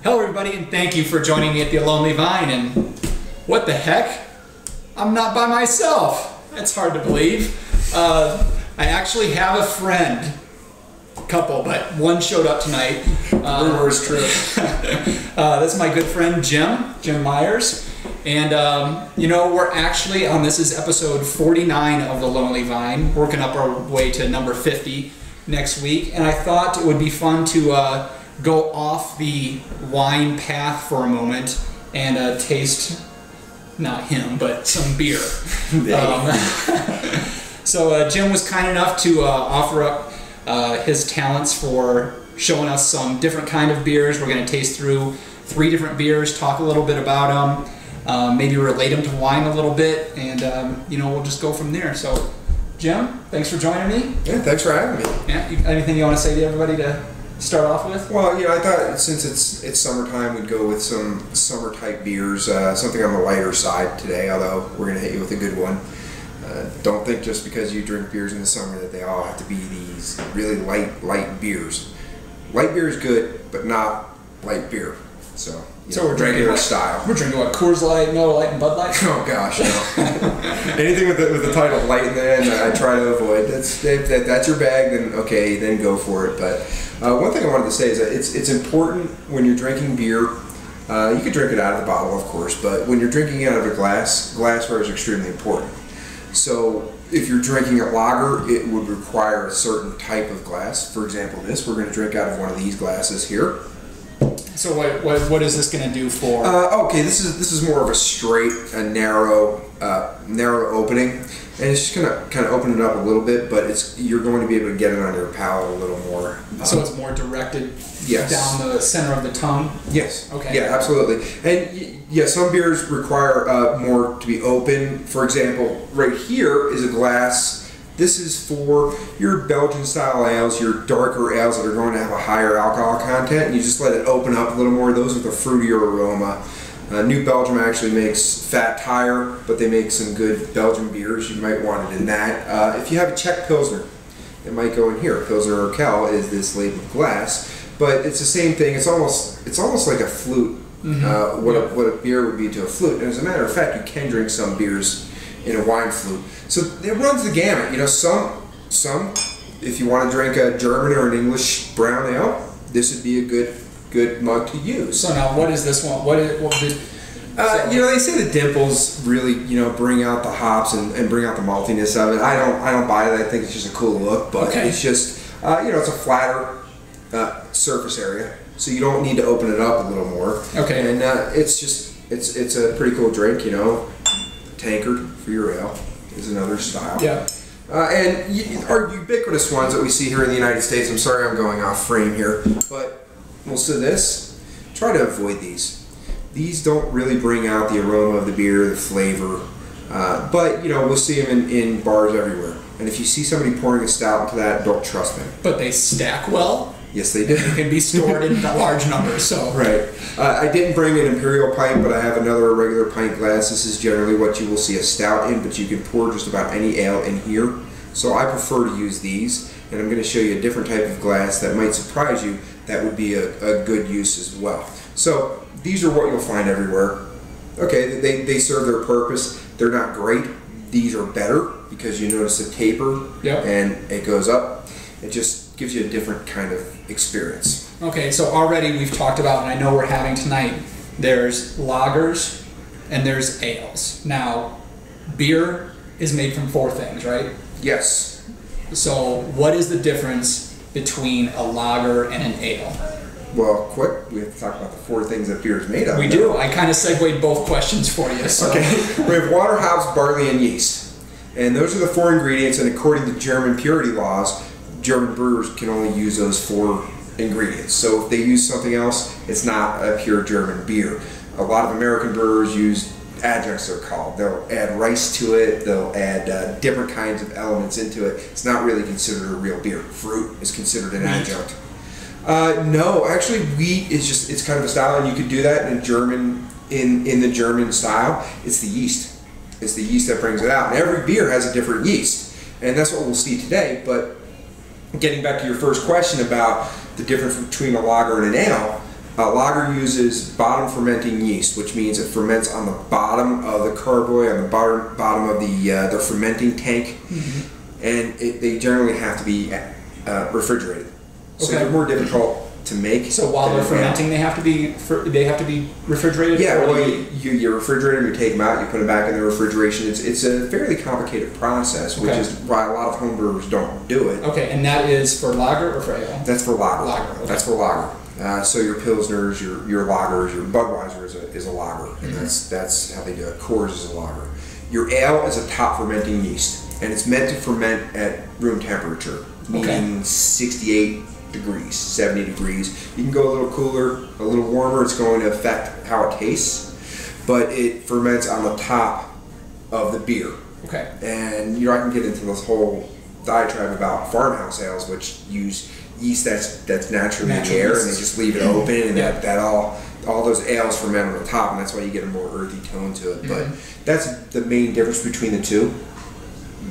Hello everybody, and thank you for joining me at the Lonely Vine. And what the heck? I'm not by myself. That's hard to believe. I actually have a friend. Couple, but one showed up tonight. Rumor is true. That's my good friend Jim Myers. And you know, we're actually on, this is episode 49 of the Lonely Vine, working up our way to number 50 next week. And I thought it would be fun to go off the wine path for a moment and taste, not him, but some beer. So Jim was kind enough to offer up his talents for showing us some different kind of beers. We're going to taste through 3 different beers, talk a little bit about them, maybe relate them to wine a little bit, and you know, we'll just go from there. So Jim, thanks for joining me. Yeah, thanks for having me. Yeah, anything you want to say to everybody to start off with? Well, you know, I thought since it's summertime, we'd go with some summer type beers, something on the lighter side today, although we're going to hit you with a good one. Don't think just because you drink beers in the summer that they all have to be these really light beers. Light beer is good, but not light beer. So we're drinking regular style. We're drinking what? Coors Light, Miller Lite, and Bud Light? Oh gosh, no. Anything with the title light in the end, I try to avoid. If that's your bag, then okay, then go for it. But one thing I wanted to say is that it's important when you're drinking beer. You could drink it out of the bottle, of course, but when you're drinking it out of a glassware is extremely important. So if you're drinking a lager, it would require a certain type of glass. For example, we're going to drink out of one of these glasses here. So what is this going to do for? Okay, this is more of a straight, narrow opening, and it's just going to kind of open it up a little bit, but you're going to be able to get it on your palate a little more. So it's more directed yes. down the center of the tongue? Yes. Okay. Yeah, absolutely. And yeah, some beers require more to be open. For example, right here is a glass. This is for your Belgian style ales, your darker ales that are going to have a higher alcohol content, and you just let it open up a little more. Those with a fruitier aroma. New Belgium actually makes Fat Tire, but they make some good Belgian beers. You might want it in that. If you have a Czech Pilsner, it might go in here. Pilsner Urquell is this labeled glass, but it's the same thing. It's almost like a flute. Mm-hmm. What a beer would be to a flute. And as a matter of fact, you can drink some beers in a wine flute. So it runs the gamut. You know, some if you want to drink a German or an English brown ale, this would be a good mug to use. So now, what is this one? You know, they say the dimples really, you know, bring out the hops and bring out the maltiness of it. I don't buy that. I think it's just a cool look, but okay. It's just you know, it's a flatter surface area, so you don't need to open it up a little more. Okay. And it's a pretty cool drink, you know. Tankard for your ale is another style. Yeah. And our ubiquitous ones that we see here in the United States, I'm sorry I'm going off frame here, but most of this, try to avoid these. These don't really bring out the aroma of the beer, the flavor, but you know, we'll see them in bars everywhere. And if you see somebody pouring a stout into that, don't trust them. But they stack well? Yes, they do. They can be stored in large numbers, so. Right. I didn't bring an imperial pint, but I have another regular pint glass. This is generally what you will see a stout in, but you can pour just about any ale in here. So I prefer to use these, and I'm going to show you a different type of glass that might surprise you. That would be a good use as well. So these are what you'll find everywhere. Okay, they serve their purpose. They're not great. These are better because you notice the taper. Yep. And it goes up. It just gives you a different kind of experience. Okay, so already we've talked about, and I know we're having tonight, there's lagers and there's ales. Now, beer is made from 4 things, right? Yes. So what is the difference between a lager and an ale? Well, quick, we have to talk about the 4 things that beer is made of. We do. I kind of segued both questions for you. So. Okay. We have water, hops, barley, and yeast. And those are the 4 ingredients, and according to German purity laws, German brewers can only use those 4 ingredients. So if they use something else, it's not a pure German beer. A lot of American brewers use adjuncts, they're called. They'll add rice to it, they'll add different kinds of elements into it. It's not really considered a real beer. Fruit is considered an adjunct. No, actually wheat is it's kind of a style, and you could do that in the German style. It's the yeast. It's the yeast that brings it out. And every beer has a different yeast. And that's what we'll see today, but getting back to your first question about the difference between a lager and an ale, Lager uses bottom fermenting yeast, which means it ferments on the bottom of the carboy, on the bottom of the fermenting tank, and they generally have to be refrigerated. So they're more difficult to make. So while they're fermenting, they have to be refrigerated. Yeah, well, you refrigerate them, you take them out, you put them back in the refrigeration. It's a fairly complicated process, which is why a lot of homebrewers don't do it. Okay, and that is for lager or for ale? That's for lager. Lager. Okay. That's for lager. So your pilsners, your lagers, your Budweiser is a lager, and that's how they do it. Coors is a lager. Your ale is a top fermenting yeast, and it's meant to ferment at room temperature, meaning 68 degrees, 70 degrees. You can go a little cooler, a little warmer. It's going to affect how it tastes, but it ferments on the top of the beer. Okay. And I can get into this whole diatribe about farmhouse ales, which use yeast that's naturally in the air, and they just leave it open, and that all those ales ferment on the top, and that's why you get a more earthy tone to it. But that's the main difference between the two.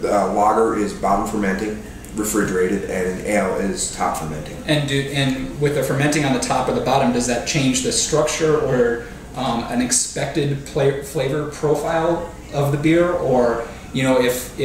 Lager is bottom fermenting, refrigerated, and an ale is top fermenting. And with the fermenting on the top or the bottom, does that change the structure or an expected flavor profile of the beer? Or if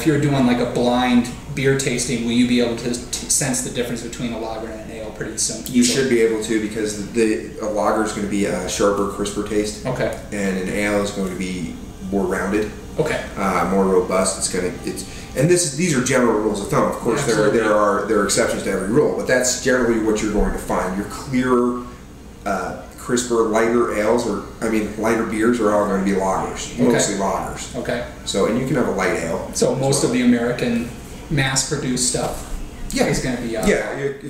you're doing like a blind beer tasting, will you be able to sense the difference between a lager and an ale pretty soon? You should be able to, because a lager is going to be a sharper, crisper taste. Okay. And an ale is going to be more rounded. Okay. More robust. These are general rules of thumb. Of course, there are exceptions to every rule, but that's generally what you're going to find. Your clearer, crisper, lighter ales, lighter beers are all going to be lagers, mostly lagers. Okay. So, and you can have a light ale. So most of the American mass-produced stuff is going to be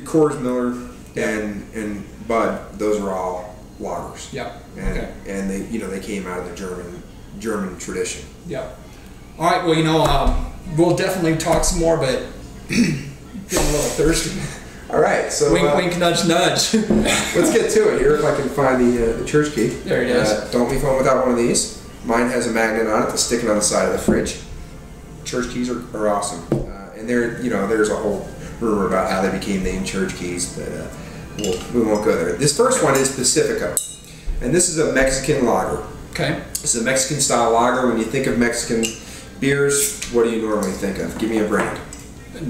Coors, Miller, and Bud. Those are all lagers. Yep. And they came out of the German tradition. Yep. All right. Well, we'll definitely talk some more, but getting a little thirsty. All right. So wink, wink, nudge, nudge. Let's get to it here. If I can find the church key. There it is. Don't leave home without one of these. Mine has a magnet on it that's sticking on the side of the fridge. Church keys are awesome, and there's a whole rumor about how they became named church keys, but we won't go there. This first one is Pacifico, and this is a Mexican lager. Okay. It's a Mexican style lager. When you think of Mexican beers, what do you normally think of? Give me a brand.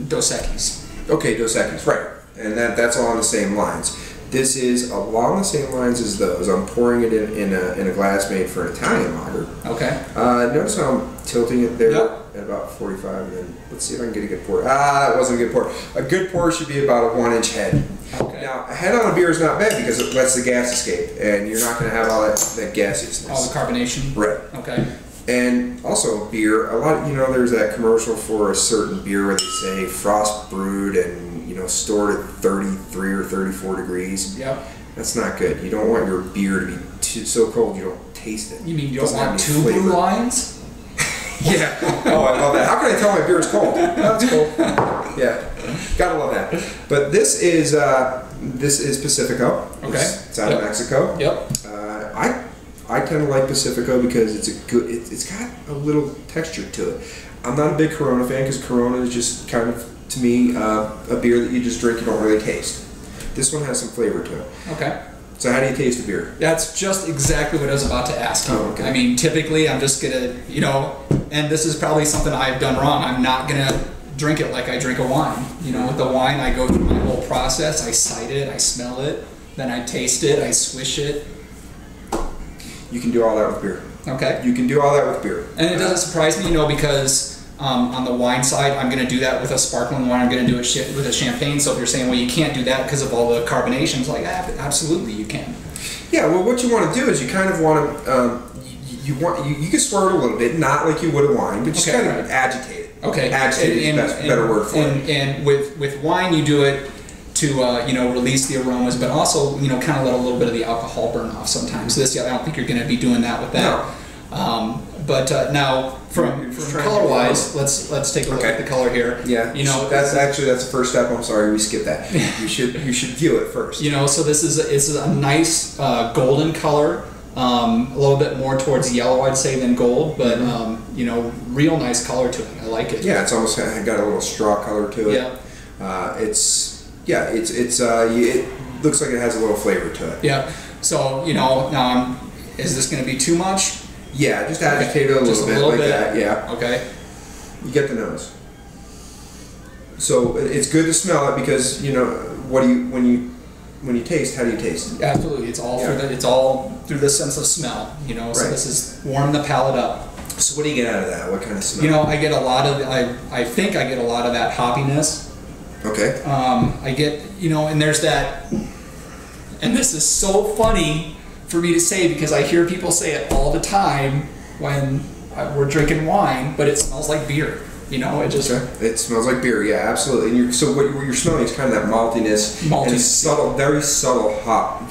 Dos Equis. Okay, Dos Equis, right. And that's along the same lines. This is along the same lines as those. I'm pouring it in a glass made for an Italian lager. Okay. Notice how I'm tilting it there at about 45, and then let's see if I can get a good pour. That wasn't a good pour. A good pour should be about a 1-inch head. Okay. Now, a head on a beer is not bad because it lets the gas escape, and you're not going to have all that gaseousness. All the carbonation. Right. Okay. And also beer, there's that commercial for a certain beer where they say frost brewed and stored at 33 or 34 degrees. Yep. That's not good. You don't want your beer to be so cold you don't taste it. You mean you don't want two blue lines? Yeah. Oh, I love that. How can I tell my beer is cold? That's cold. Yeah. Gotta love that. But this is Pacifico. Okay. It's out of Mexico. Yep. I tend to like Pacifico because it's got a little texture to it. I'm not a big Corona fan because Corona is just kind of, to me, a beer that you just drink, you don't really taste. This one has some flavor to it. Okay. So how do you taste the beer? That's just exactly what I was about to ask you. Oh, okay. I mean, typically I'm just gonna, and this is probably something I've done wrong. I'm not gonna drink it like I drink a wine. With the wine, I go through my whole process. I sight it, I smell it, then I taste it, I swish it. You can do all that with beer. Okay. You can do all that with beer. And it doesn't surprise me, because on the wine side, I'm going to do that with a sparkling wine. I'm going to do it with a champagne. So if you're saying, well, you can't do that because of all the carbonations, like, absolutely, you can. Yeah. Well, what you want to do is you kind of want to you can stir it a little bit, not like you would a wine, but just kind of agitate it. Okay. Agitate is the better word for it. And with wine, you do it to release the aromas, but also kind of let a little bit of the alcohol burn off sometimes. This, I don't think you're going to be doing that with that. No. But now, from color-wise, let's take a look at the color here. Yeah. That's the first step. I'm sorry, we skipped that. You should view it first. So this is a nice golden color. A little bit more towards yellow, I'd say, than gold, but real nice color to it. I like it. Yeah, it's almost got a little straw color to it. Yeah. looks like it has a little flavor to it. Yeah. So, you know, now is this going to be too much? Yeah, just agitate it a little bit like that. Yeah. Okay. You get the nose. So it's good to smell it because, you know, when you taste, how do you taste? Absolutely. It's all through the sense of smell, you know. So this is warm the palate up. So what do you get out of that? What kind of smell? You know, I get a lot of I think I get a lot of that hoppiness. Okay. I get, you know, and there's that, and this is so funny for me to say because I hear people say it all the time when we're drinking wine, but it smells like beer. You know, it just... Okay. It smells like beer, yeah, absolutely. And so what you're smelling is kind of that maltiness. And a subtle, very subtle hop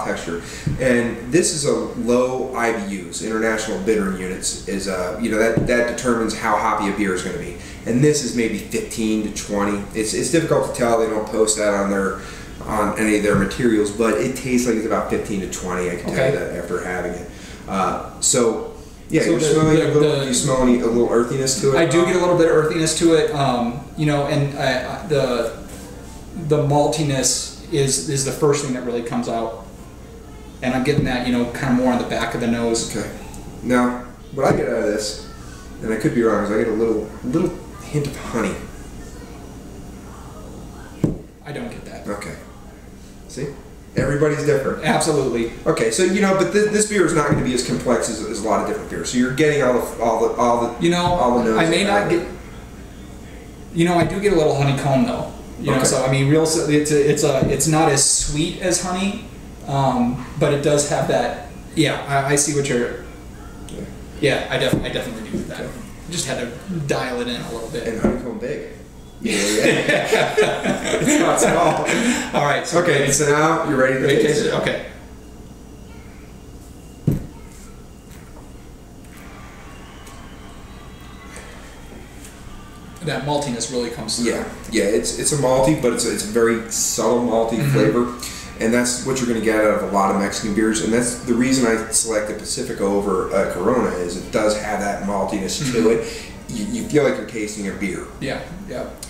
texture. And this is a low IBUs, International Bittering Units, is you know, that determines how hoppy a beer is going to be. And this is maybe 15 to 20. It's difficult to tell. They don't post that on any of their materials, but it tastes like it's about 15 to 20. I can tell you that after having it. Yeah, so you smell a little earthiness to it? I do get a little bit of earthiness to it, you know, and the maltiness is the first thing that really comes out. And I'm getting that, you know, kind of more on the back of the nose. Okay. Now, what I get out of this, and I could be wrong, is I get a little hint of honey. I don't get that. Okay. See? Everybody's different. Absolutely. Okay, so you know, but this beer is not going to be as complex as a lot of different beers. So you're getting all the you know, all the notes. I may not get. You know, I do get a little honeycomb though. You know, so I mean, it's not as sweet as honey, but it does have that. Yeah, I see what you're. Yeah, I definitely do that. Just had to dial it in a little bit. And honeycomb big. Yeah. It's not small. All right. So okay. So now you're ready to taste it. Okay. That maltiness really comes through. Yeah. It's a malty, but it's a very subtle malty flavor, and that's what you're going to get out of a lot of Mexican beers. And that's the reason I selected Pacifico over Corona is it does have that maltiness to it. You feel like you're tasting a beer. Yeah.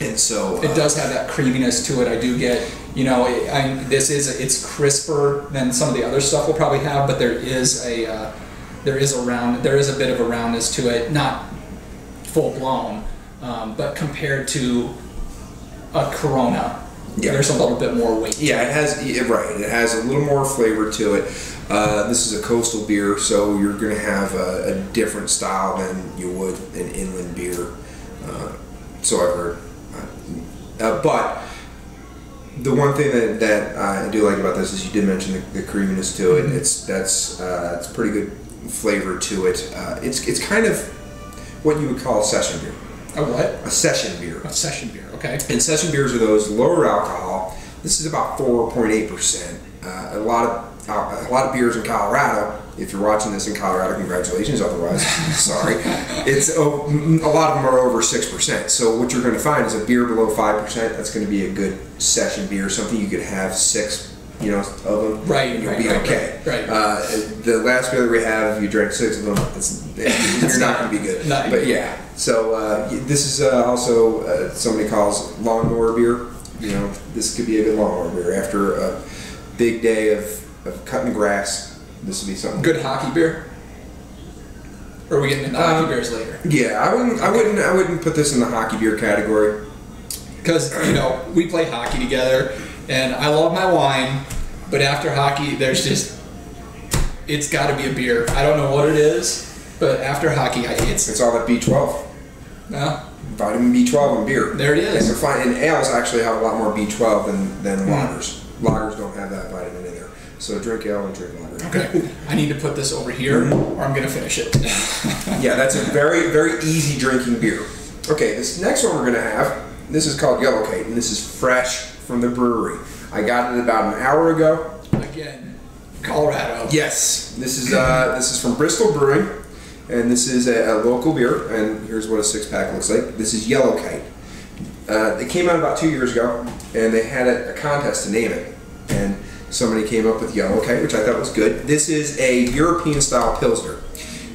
And so it does have that creaminess to it. I do get, you know, it's crisper than some of the other stuff we'll probably have, but there is a bit of a roundness to it, not full blown, but compared to a Corona, there's a little bit more weight. Yeah, it has It has a little more flavor to it. This is a coastal beer, so you're going to have a different style than you would an inland beer. So I've heard. But the one thing that I do like about this is you did mention the creaminess to it. It's pretty good flavor to it. It's kind of what you would call a session beer. A what? A session beer. A session beer. Okay. And session beers are those lower alcohol. This is about 4.8%. A lot of beers in Colorado. If you're watching this in Colorado, congratulations. Otherwise, sorry. A lot of them are over 6%. So what you're going to find is a beer below 5%. That's going to be a good session beer. Something you could have 6, you know, of them. Right. And you'll be okay. Right. The last beer that we have, if you drank 6 of them, you're not going to be good. But yeah. So this is also somebody calls lawnmower beer. You know, this could be a good lawnmower beer after a big day of cutting grass. This would be something good. Hockey beer. Or are we getting into hockey beers later? Yeah, I wouldn't put this in the hockey beer category. Because you know we play hockey together, and I love my wine, but after hockey, it's got to be a beer. I don't know what it is, but after hockey, it's all that B12. No. Vitamin B12 in beer. There it is. And ales actually have a lot more B12 than lagers. Lagers don't have that vitamin in there. So drink ale and drink lager. Okay. I need to put this over here, or I'm going to finish it. Yeah, that's a very, very easy drinking beer. Okay, this next one we're going to have, this is called Yellowcake, and this is fresh from the brewery. I got it about an hour ago. Again, Colorado. Yes. This is from Bristol Brewing, and this is a local beer, and here's what a 6-pack looks like. This is Yellowcake. It came out about 2 years ago, and they had a contest to name it. And somebody came up with Yellowcake, which I thought was good. This is a European-style Pilsner.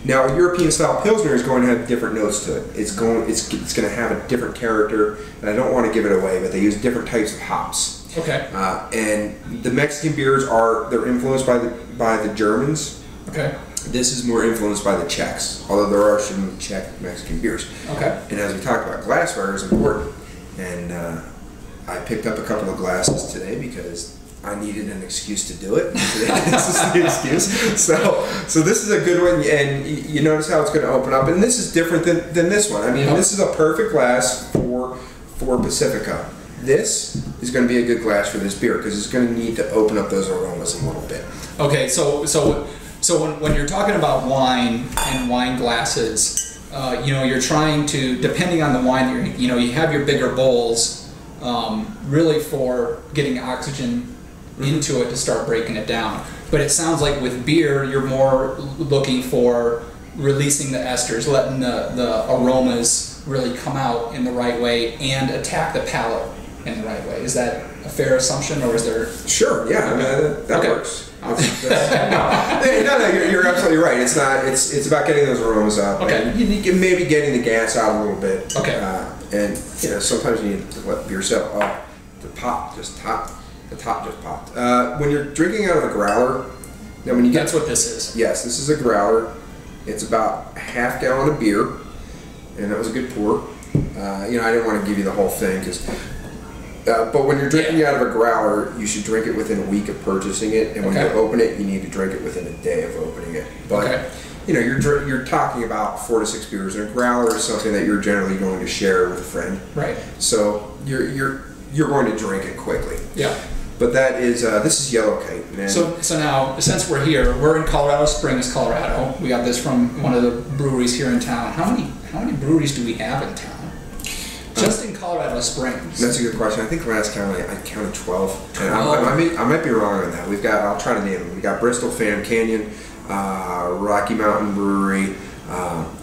Now, a European-style Pilsner is going to have different notes to it. It's going to have a different character, and I don't want to give it away, but they use different types of hops. Okay. And the Mexican beers they're influenced by the Germans. Okay. This is more influenced by the Czechs, although there are some Czech Mexican beers. Okay. And as we talked about, glassware is important. And I picked up a couple of glasses today because I needed an excuse to do it. This is the excuse. So this is a good one, and you notice how it's going to open up. And this is different than this one. I mean, this is a perfect glass for Pacifica. This is going to be a good glass for this beer because it's going to need to open up those aromas a little bit. Okay, so when you're talking about wine and wine glasses, you're trying to, depending on the wine, you have your bigger bowls, really for getting oxygen into it to start breaking it down. But it sounds like with beer, you're more looking for releasing the esters, letting the aromas really come out in the right way and attack the palate in the right way. Is that a fair assumption, or is there? Sure. Yeah. I mean, that works. No, you're absolutely right. It's not. It's about getting those aromas out. Okay. And maybe getting the gas out a little bit. Okay. And sometimes you need to let beer settle. Oh, the top just popped. When you're drinking out of a growler, now when you get, that's what this is. Yes, this is a growler. It's about a half gallon of beer, and that was a good pour. I didn't want to give you the whole thing because. But when you're drinking out of a growler, you should drink it within a week of purchasing it, and when you open it, you need to drink it within a day of opening it. But you're talking about 4 to 6 beers, and a growler is something that you're generally going to share with a friend. Right. So you're going to drink it quickly. Yeah. But that is this is Yellowcake. Man. So now, since we're here, we're in Colorado Springs, Colorado. We got this from one of the breweries here in town. How many breweries do we have in town? Just in Colorado Springs. That's a good question. I think last count I counted 12. And I might be wrong on that. I'll try to name them. We got Bristol Fan Canyon, Rocky Mountain Brewery,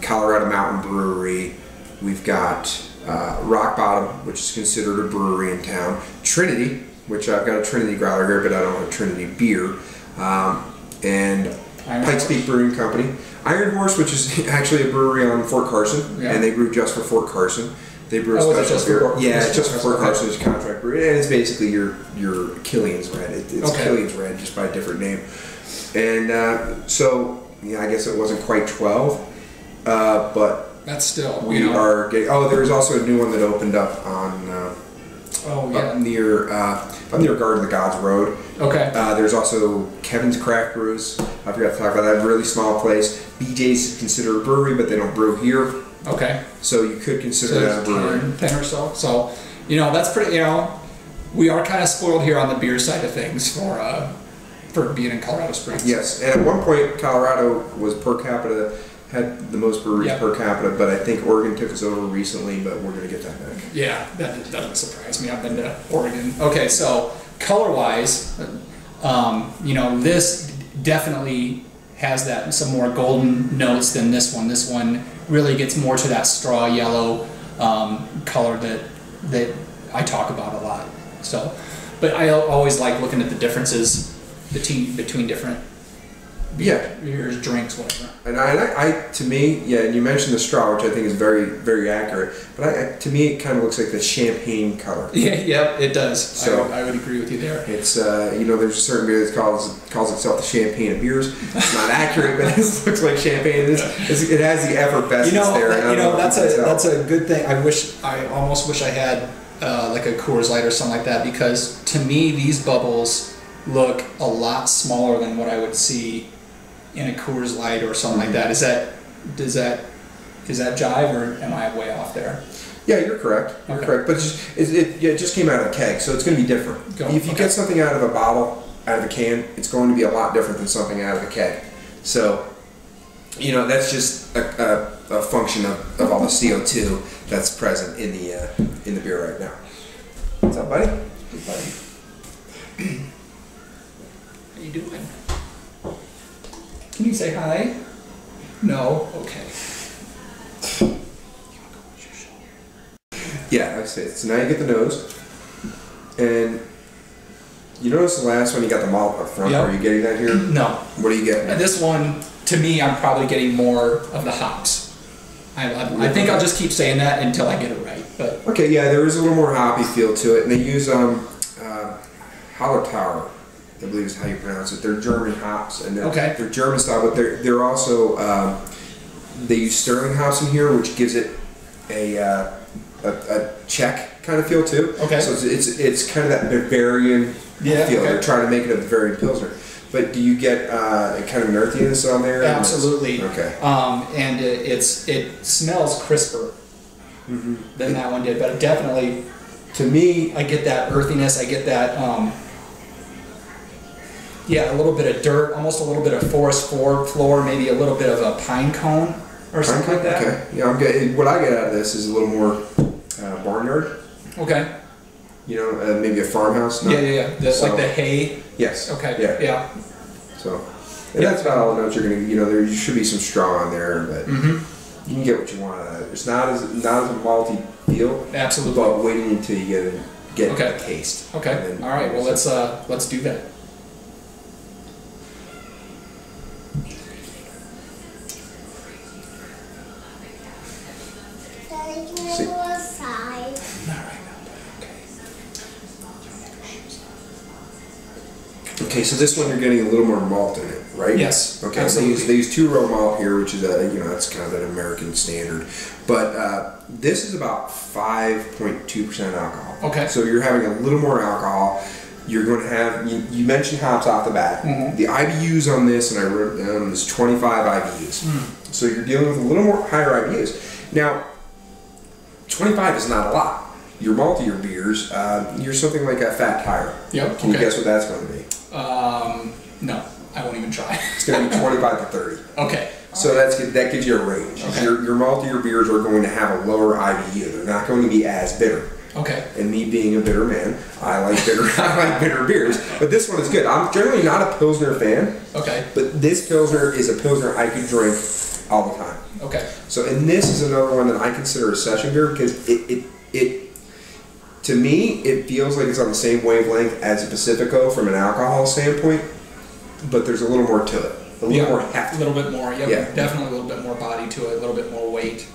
Colorado Mountain Brewery. We've got Rock Bottom, which is considered a brewery in town. Trinity, which I've got a Trinity growler here, but I don't have Trinity beer. And Pikes Peak Brewing Company. Iron Horse, which is actually a brewery on Fort Carson, and they brew just for Fort Carson. They brew a special beer. Yeah, it's just for Fort Carson. It's a contract brewery, and it's basically your Killian's Red. It's Killian's Red, just by a different name. And I guess it wasn't quite 12, but that's still we are getting. Oh, there's also a new one that opened up on up near Garden of the Gods Road. Okay. There's also Kevin's Craft Brews. I forgot to talk about that. Really small place. BJ's is considered a brewery, but they don't brew here. Okay. So you could consider that a brewery. 10 or so. So, that's pretty, we are kind of spoiled here on the beer side of things for being in Colorado Springs. Yes. And at one point, Colorado was per capita, had the most breweries per capita, but I think Oregon took us over recently, but we're going to get that back. Yeah, that doesn't surprise me. I've been to Oregon. Okay, so color-wise, this definitely has some more golden notes than this one. This one really gets more to that straw yellow color that I talk about a lot. So, but I always like looking at the differences between different beers, drinks, whatever. And I to me, and you mentioned the straw, which I think is very, very accurate. But to me, it kind of looks like the champagne color. Yeah, it does. So I would agree with you there. It's there's a certain beer that calls itself the champagne of beers. It's not accurate, but it looks like champagne. It has the effervescence there. That's a good thing. I almost wish I had like a Coors Light or something like that, because to me these bubbles look a lot smaller than what I would see in a Coors Light or something like that. Does that jive, or am I way off there? Yeah, you're correct. You're correct. But it just came out of a keg, so it's going to be different. If you get something out of a bottle, out of a can, it's going to be a lot different than something out of a keg. So, that's just a function of all the CO2 that's present in the beer right now. What's up, buddy? Hey, buddy. How you doing? Can you say hi? No? Okay. Yeah, I say it. So now you get the nose. And you notice the last one, you got the malt up front. Yep. Are you getting that here? No. What are you getting? This one, to me, I'm probably getting more of the hops. I think I'll just keep saying that until I get it right. But okay, yeah, there is a little more hoppy feel to it. And they use, Hallertauer, I believe is how you pronounce it. They're German hops, and they're German style, but they're also they use Sterling hops in here, which gives it a Czech kind of feel too. Okay. So it's kind of that Bavarian feel. Okay. They're trying to make it a Bavarian Pilsner. But do you get kind of an earthiness on there? Absolutely. Okay. And it smells crisper than that one did, but definitely, to me, I get that earthiness. I get that, a little bit of dirt, almost a little bit of forest floor, maybe a little bit of a pine cone or something like that. Okay. Yeah, I'm getting, what I get out of this is a little more barnyard. Okay. You know, maybe a farmhouse. No? Yeah. Like the hay. Yes. Okay. Yeah. So, and that's about all the notes you're gonna. You know, there should be some straw on there, but you can get what you want out of it. It's not as a malty feel. Absolutely. But waiting until you get a taste. Okay. Then, all right. Well, let's do that. Okay, so this one you're getting a little more malt in it, right? Yes. Okay. Absolutely. They use 2-row malt here, which is that's kind of an American standard, but this is about 5.2% alcohol. Okay. So you're having a little more alcohol. You're going to have you mentioned hops off the bat. The IBUs on this, and I wrote it down, is 25 IBUs. So you're dealing with a little more higher IBUs. Now, 25 is not a lot. Your maltier beers, you're something like a Fat Tire. Yep. Can you guess what that's going to be? No, I won't even try. It's going to be 25 to 30. Okay. So that gives you a range. Okay. Your maltier beers are going to have a lower IBU. They're not going to be as bitter. Okay. And me being a bitter man, I like bitter beers. But this one is good. I'm generally not a Pilsner fan. Okay. But this Pilsner is a Pilsner I could drink all the time. Okay. So, and this is another one that I consider a session beer because it to me, it feels like it's on the same wavelength as a Pacifico from an alcohol standpoint, but there's a little more to it. A little more heft. A little bit more, Yeah. Definitely a little bit more body to it, a little bit more weight.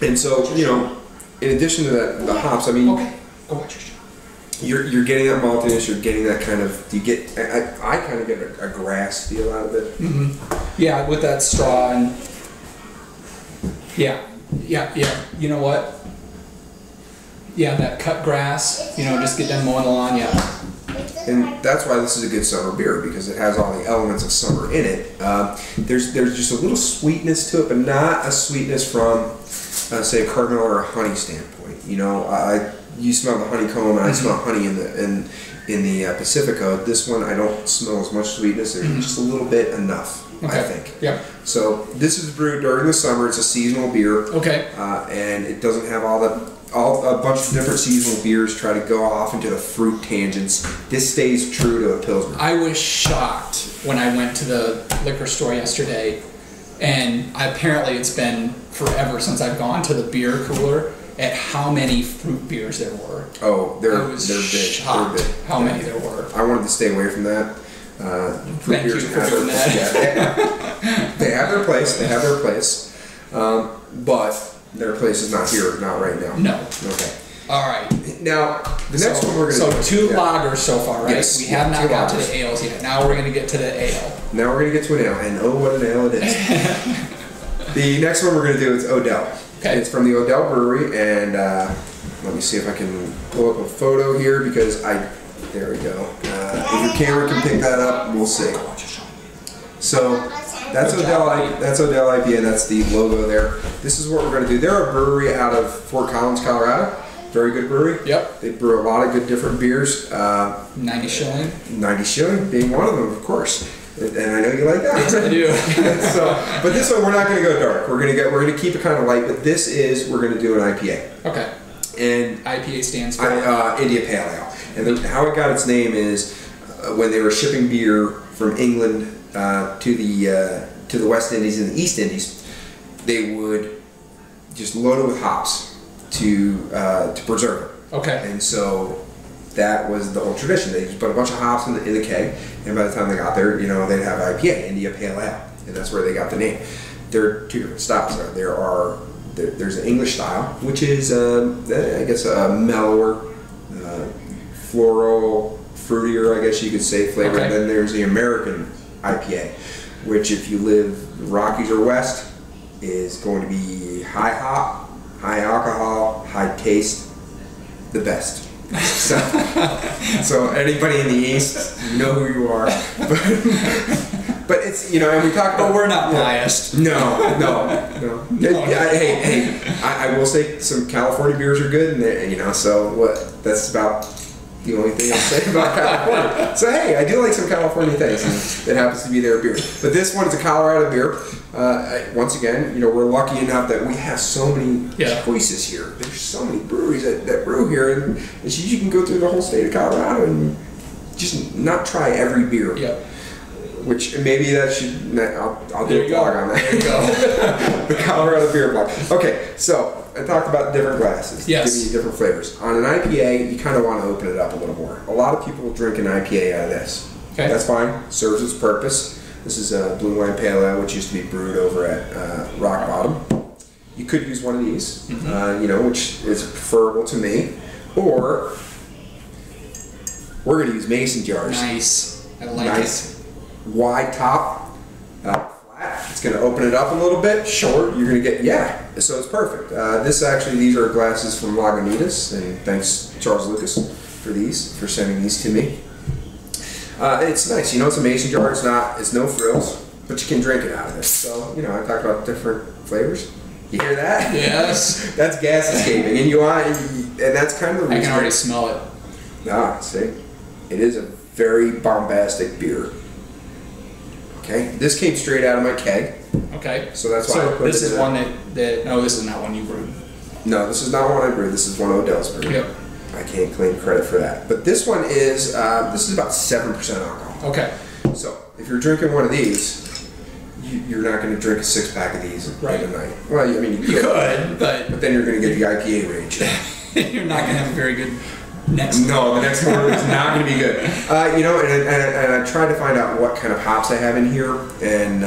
And so, in addition to that, the hops, I mean, Go watch your show. you're getting that maltiness, you're getting that kind of, I kind of get a grass feel out of it. Yeah, with that straw and, yeah. You know what? Yeah, that cut grass, just get them mowing the lawn, And that's why this is a good summer beer, because it has all the elements of summer in it. There's just a little sweetness to it, but not a sweetness from, say, a caramel or a honey standpoint. You smell the honeycomb, and I smell honey in the Pacifico. This one, I don't smell as much sweetness. There's just a little bit enough, I think. Yeah. So this is brewed during the summer. It's a seasonal beer. Okay. And it doesn't have a bunch of different seasonal beers try to go off into the fruit tangents. This stays true to a Pilsner. I was shocked when I went to the liquor store yesterday, and apparently it's been forever since I've gone to the beer cooler, at how many fruit beers there were. Oh, they're big. Shocked They're big. how many there were. I wanted to stay away from that. Thank you for doing that. They have their place. But their place is not here, not right now. No. Okay. All right. Now, the next one we're going to do. So 2 lagers so far, right? Yes. We have not got to lagers. the ales yet. Now we're going to get to the ale. Now we're going to get to an ale, and oh, what an ale it is. The next one we're going to do is Odell. Okay. It's from the Odell Brewery, and let me see if I can pull up a photo here, because there we go. If your camera can pick that up, we'll see. So that's Odell IPA. That's the logo there. This is what we're going to do. They're a brewery out of Fort Collins, Colorado. Very good brewery. Yep. They brew a lot of good different beers. 90 shilling. 90 shilling being one of them, of course. And I know you like that. Yes, I do. But this one we're not going to go dark. We're going to keep it kind of light. But we're going to do an IPA. Okay. And IPA stands for India Pale Ale. And how it got its name is when they were shipping beer from England to the West Indies and the East Indies, they would just load it with hops to preserve it. Okay. And so that was the whole tradition. They just put a bunch of hops in the keg, and by the time they got there, they'd have IPA, India Pale Ale, and that's where they got the name. There are 2 different styles. There's an English style, which is I guess a mellower, floral, fruitier, I guess you could say, flavor. Okay. And then there's the American IPA, which if you live Rockies or West, is going to be high hop, high alcohol, high taste, the best. So anybody in the East, you know who you are. But it's, you know, and we talk about... But we're not biased. No. No. Hey, I will say some California beers are good, and you know, so what? That's about the only thing I'll say about California. So hey, I do like some California things, and it happens to be their beer. But this one is a Colorado beer. Once again, you know, we're lucky enough that we have so many choices here. There's so many breweries that brew here, and you can go through the whole state of Colorado and just not try every beer. Yep. Which maybe that should, I'll do a blog on that. There you go. The Colorado beer blog. Okay, so I talked about different glasses. Yes. Giving you different flavors. On an IPA, you kind of want to open it up a little more. A lot of people drink an IPA out of this. Okay. That's fine. Serves its purpose. This is a blue wine pale ale, which used to be brewed over at Rock Bottom. You could use one of these, you know, which is preferable to me. Or we're going to use mason jars. Nice. I like it. Wide top, flat. It's going to open it up a little bit. Short, you're going to get, so it's perfect. These are glasses from Lagunitas, and thanks Charles Lucas for sending these to me. It's nice, you know, it's a mason jar. It's no frills, but you can drink it out of this. So, you know, I talked about different flavors. You hear that? Yes. That's gas escaping, and that's kind of the reason. I can already smell it. See, it is a very bombastic beer. Okay, this came straight out of my keg. Okay. So that's why I put this it is in one that no, this is not one you brewed. No, this is not one I brewed. This is one Odell's brewed. Yep. I can't claim credit for that. But this one is about 7% alcohol. Okay. So if you're drinking one of these, you're not going to drink a 6-pack of these in a night. Well, I mean, you could, but then you're going to get the IPA rage. You're not going to have a very good the next morning is not going to be good. You know, and I tried to find out what kind of hops I have in here, and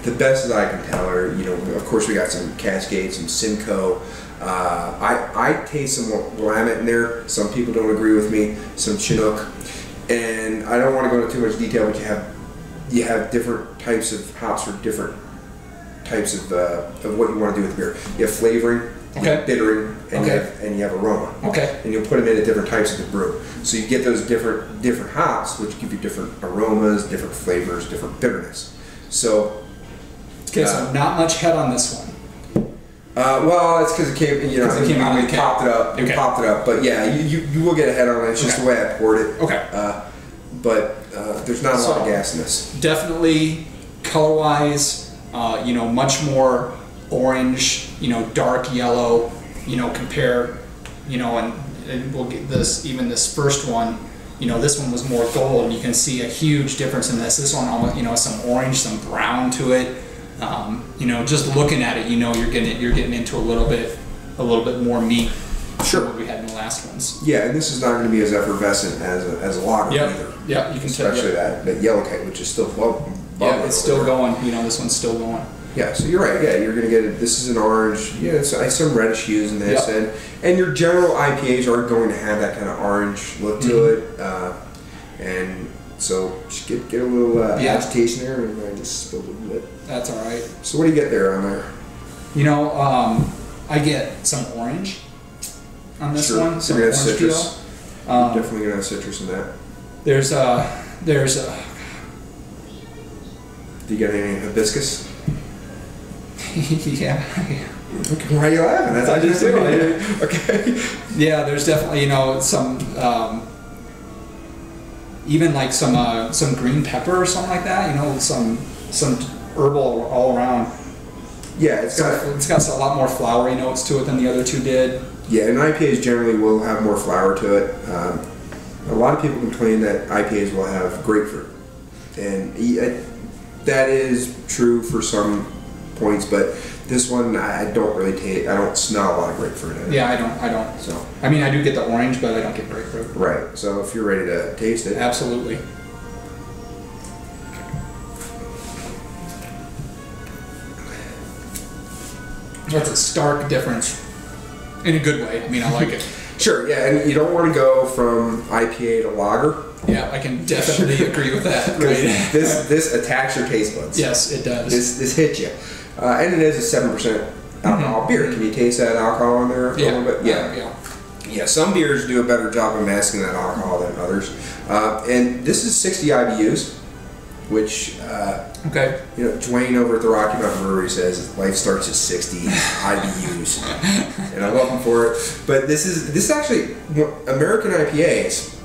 the best as I can tell are, you know, of course we got some Cascade, some Simcoe. I taste some Willamette in there. Some people don't agree with me. Some Chinook, and I don't want to go into too much detail, but you have different types of hops for different types of what you want to do with the beer. You have flavoring. You have bittering, and you have aroma. Okay. And you'll put them into different types of the brew. So you get those different hops, which give you different aromas, different flavors, different bitterness. So. Okay, so not much head on this one. Well, it's because it came. You know, we popped it up. We popped it up. But yeah, you will get a head on it. It's just the way I poured it. Okay. But there's not a lot of gas in this. Definitely, color-wise, you know, much more orange, you know, dark yellow, you know, compare, you know, and we'll get this, even this first one, you know, this one was more gold, and you can see a huge difference in this. This one, almost, you know, some orange, some brown to it. You know, just looking at it, you know, you're getting into a little bit more meat. Sure. Than what we had in the last ones. Yeah, and this is not going to be as effervescent as a lager either. Yeah, you can especially tell. that yellow keg, which is still bubbling. Yeah, it's still going. You know, this one's still going. Yeah, so you're right. Yeah, you're going to get it. This is an orange. Yeah, it's some reddish hues in this, and your general IPAs are going to have that kind of orange look to it, and so just get a little agitation there, and I just spilled a little bit. That's all right. So what do you get there on there? You know, I get some orange on this one. Some orange citrus. Definitely gonna have citrus in that. There's a. Do you get any hibiscus? Yeah. Okay, why are you laughing? That's I just do. Okay. Yeah, there's definitely, you know, some even like some green pepper or something like that. You know, some herbal all around. Yeah, it's got a lot more flowery notes to it than the other two did. Yeah, and IPAs generally will have more flower to it. A lot of people complain that IPAs will have grapefruit, and that is true for some points, but this one I don't really taste. I don't smell a lot of grapefruit in it. Yeah, I don't. So I mean, I do get the orange, but I don't get grapefruit. Right. So if you're ready to taste it, absolutely. That's a stark difference, in a good way. I mean, I like it. Sure, yeah, and you don't want to go from IPA to lager. Yeah, I can definitely agree with that. Right. This attacks your taste buds. Yes, it does. This hits you, and it is a 7% alcohol beer. Can you taste that alcohol in there a little bit? Yeah. Some beers do a better job of masking that alcohol than others, and this is 60 IBUs, which Dwayne over at the Rocky Mountain Brewery says life starts at 60 IBUs, and I love him for it. But this is actually American IPAs.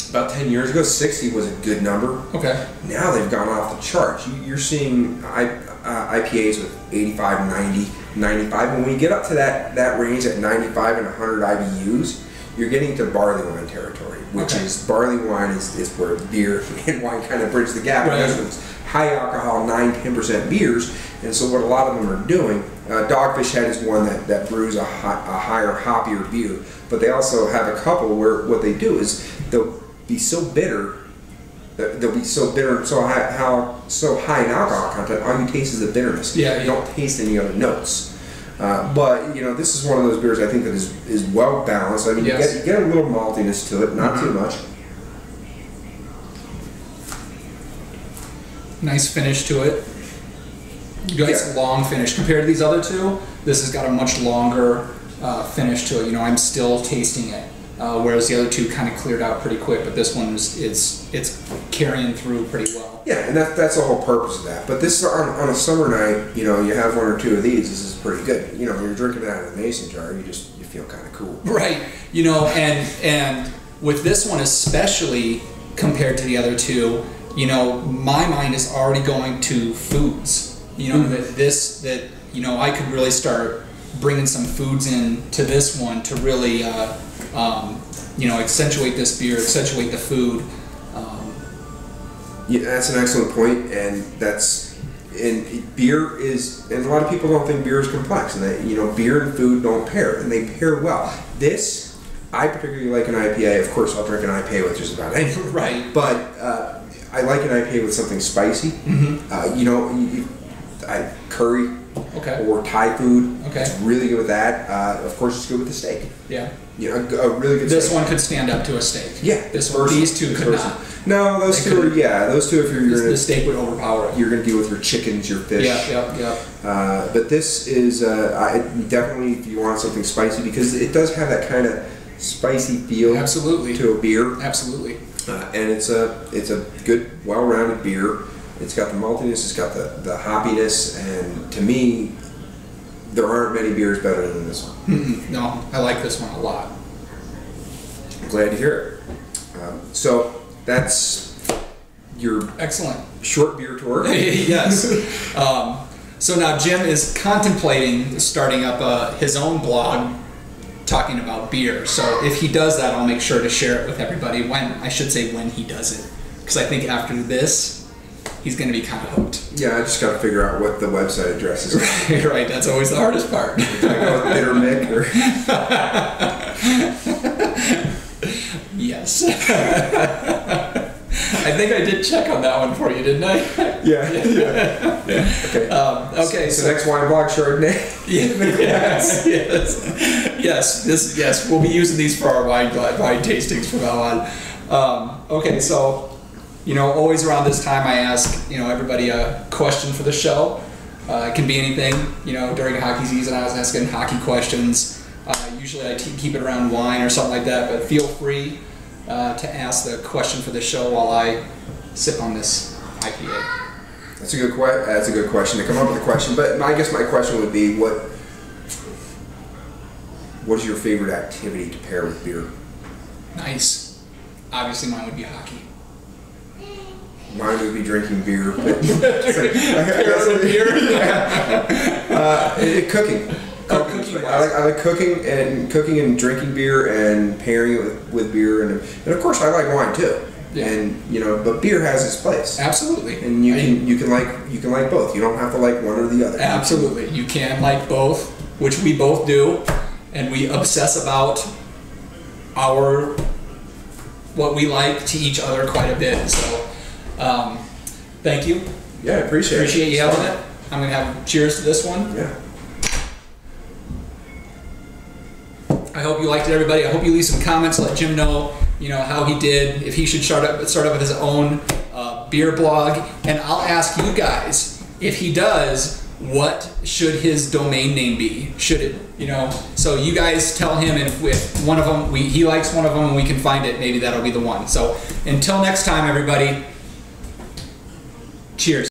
About 10 years ago, 60 was a good number. Okay. Now they've gone off the charts. You're seeing IPAs with 85, 90, 95. When we get up to that range at 95 and 100 IBUs, you're getting to barley wine territory, which is barley wine is where beer and wine kind of bridge the gap. Right. It's high alcohol, 9-10% beers, and so what a lot of them are doing, Dogfish Head is one that brews a higher, hoppier beer, but they also have a couple where what they do is they'll be so bitter, so high in alcohol content, all you taste is the bitterness. Yeah, you don't taste any other notes. But this is one of those beers I think that is well balanced. I mean, you get a little maltiness to it, not too much. Nice finish to it. Nice long finish compared to these other two. This has got a much longer finish to it. I'm still tasting it, whereas the other two kind of cleared out pretty quick. But this one it's carrying through pretty well. Yeah, and that's the whole purpose of that. But this on a summer night, you have one or two of these. This is pretty good. When you're drinking it out of a mason jar, you feel kind of cool. Right. And with this one especially compared to the other two, my mind is already going to foods. That I could really start bringing some foods in to this one to really accentuate this beer, accentuate the food. Yeah, that's an excellent point, and beer is, and a lot of people don't think beer is complex, and that beer and food don't pair, and they pair well. This, I particularly like an IPA. Of course, I'll drink an IPA with just about anything. Right. But I like an IPA with something spicy. Curry. Okay. Or Thai food. Okay. It's really good with that. Of course, it's good with the steak. Yeah. A really good. This steak. one could stand up to a steak. Yeah. These two could not. No, those two are. Yeah, those two. If you're gonna, the steak would overpower it. You're going to deal with your chickens, your fish. Yeah. But this is definitely if you want something spicy, because it does have that kind of spicy feel. Absolutely. To a beer. Absolutely. And it's a good, well-rounded beer. It's got the maltiness, it's got the hoppiness, and to me, there aren't many beers better than this one. No, I like this one a lot. I'm glad to hear it. So that's your excellent short beer tour. Yes. So now Jim is contemplating starting up his own blog talking about beer. So if he does that, I'll make sure to share it with everybody when he does it. Because I think after this, he's going to be kind of hooked. Yeah, I just got to figure out what the website address is. Right, that's always the hardest part. I go with Bitter Mick or... Yes. I think I did check on that one for you, didn't I? Yeah. Okay. Okay. So next wine blog, Chardonnay. Yes. We'll be using these for our wine tastings from now on. Okay. So, always around this time, I ask everybody a question for the show. It can be anything. During hockey season, I was asking hockey questions. Usually, I keep it around wine or something like that. But feel free to ask the question for the show while I sip on this IPA. That's a good question to come up with a question. But I guess my question would be, what is your favorite activity to pair with beer? Nice. Obviously, mine would be hockey. Mine would be drinking beer. Cooking. Cooking. I like cooking and drinking beer and pairing it with beer, and of course I like wine too. Yeah. And but beer has its place. Absolutely. And you can like both. You don't have to like one or the other. Absolutely. You can like both, which we both do, and we obsess about what we like to each other quite a bit. So thank you. Yeah, I appreciate you having it. I'm gonna have cheers to this one. Yeah. I hope you liked it, everybody. I hope you leave some comments, let Jim know, how he did, if he should start up with his own beer blog. And I'll ask you guys, if he does, what should his domain name be? Should it, so you guys tell him, and if one of them, he likes one of them and we can find it, maybe that'll be the one. So until next time, everybody, cheers.